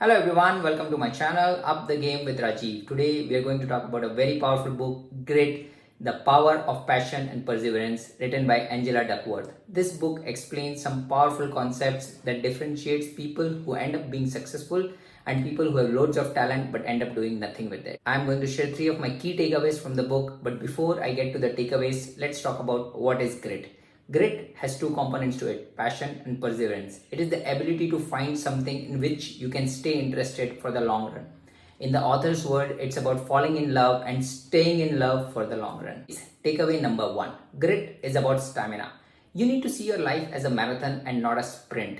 Hello everyone, welcome to my channel Up the Game with Rajeev. Today we are going to talk about a very powerful book, Grit, The Power of Passion and Perseverance, written by Angela Duckworth. This book explains some powerful concepts that differentiates people who end up being successful and people who have loads of talent but end up doing nothing with it. I'm going to share 3 of my key takeaways from the book, but before I get to the takeaways, let's talk about what is grit. Grit has 2 components to it, passion and perseverance. It is the ability to find something in which you can stay interested for the long run. In the author's word, it's about falling in love and staying in love for the long run. Takeaway number 1. Grit is about stamina. You need to see your life as a marathon and not a sprint.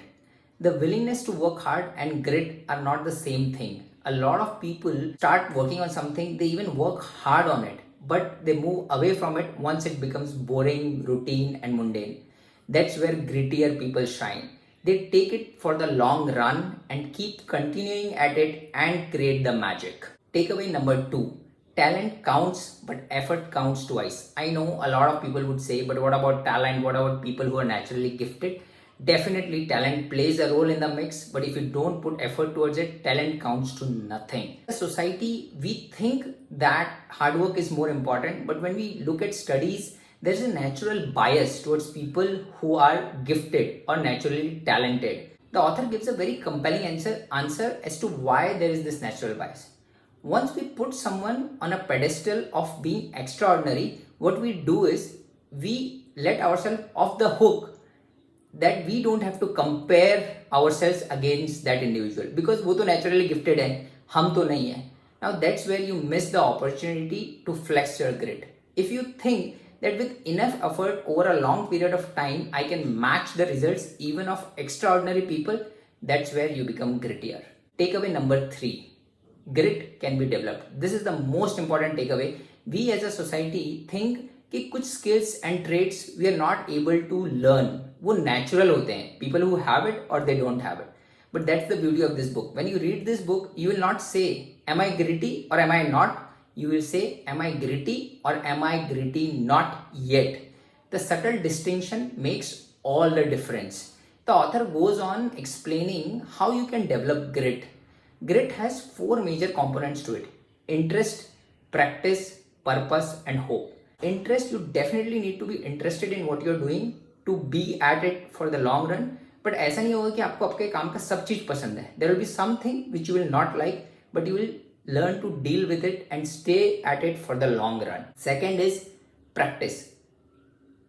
The willingness to work hard and grit are not the same thing. A lot of people start working on something, they even work hard on it, but they move away from it once it becomes boring, routine, and mundane. That's where grittier people shine. They take it for the long run and keep continuing at it and create the magic. Takeaway number 2. Talent counts, but effort counts twice. I know a lot of people would say, but what about talent? What about people who are naturally gifted? Definitely talent plays a role in the mix, but if you don't put effort towards it, talent counts to nothing. In society, we think that hard work is more important, but when we look at studies, there's a natural bias towards people who are gifted or naturally talented. The author gives a very compelling answer as to why there is this natural bias. Once we put someone on a pedestal of being extraordinary, what we do is we let ourselves off the hook that we don't have to compare ourselves against that individual because वो तो naturally gifted है, हम तो नहीं है. Now that's where you miss the opportunity to flex your grit. If you think that with enough effort over a long period of time, I can match the results even of extraordinary people, that's where you become grittier. Takeaway number 3. Grit can be developed. This is the most important takeaway. We as a society think कि कुछ skills and traits we are not able to learn. वो natural होते हैं. People who have it or they don't have it. But that's the beauty of this book. When you read this book, you will not say, am I gritty or am I not? You will say, am I gritty or am I gritty not yet? The subtle distinction makes all the difference. The author goes on explaining how you can develop grit. Grit has 4 major components to it: interest, practice, purpose, and hope. Interest, you definitely need to be interested in what you're doing to be at it for the long run. But ऐसा नहीं होगा कि आपको आपके काम का सब चीज पसंद है. There will be something which you will not like, but you will learn to deal with it and stay at it for the long run. Second is practice.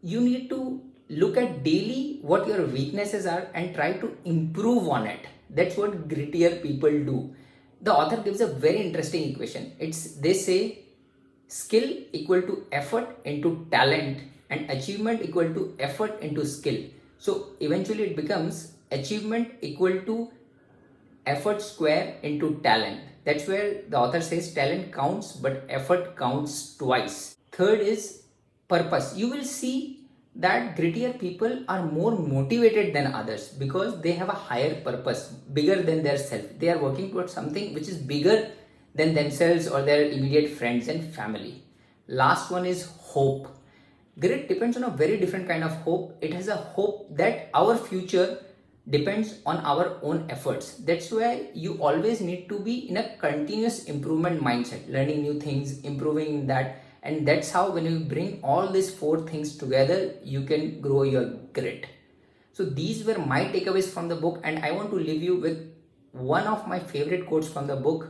You need to look at daily what your weaknesses are and try to improve on it. That's what grittier people do. The author gives a very interesting equation. They say skill equal to effort into talent and achievement equal to effort into skill. So eventually it becomes achievement equal to effort square into talent. That's where the author says talent counts but effort counts twice. Third is purpose. You will see that grittier people are more motivated than others because they have a higher purpose, bigger than their self. They are working towards something which is bigger than themselves or their immediate friends and family. Last one is hope. Grit depends on a very different kind of hope. It has a hope that our future depends on our own efforts. That's why you always need to be in a continuous improvement mindset, learning new things, improving that. And that's how when you bring all these 4 things together, you can grow your grit. So these were my takeaways from the book, and I want to leave you with one of my favorite quotes from the book.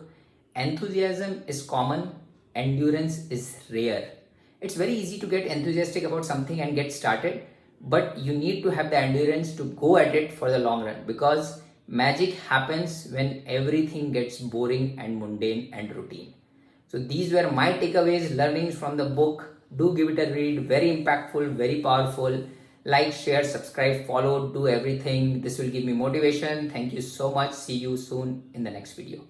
Enthusiasm is common, endurance is rare. It's very easy to get enthusiastic about something and get started, but you need to have the endurance to go at it for the long run because magic happens when everything gets boring and mundane and routine. So these were my takeaways, learnings from the book. Do give it a read. Very impactful, very powerful. Like, share, subscribe, follow, do everything. This will give me motivation. Thank you so much. See you soon in the next video.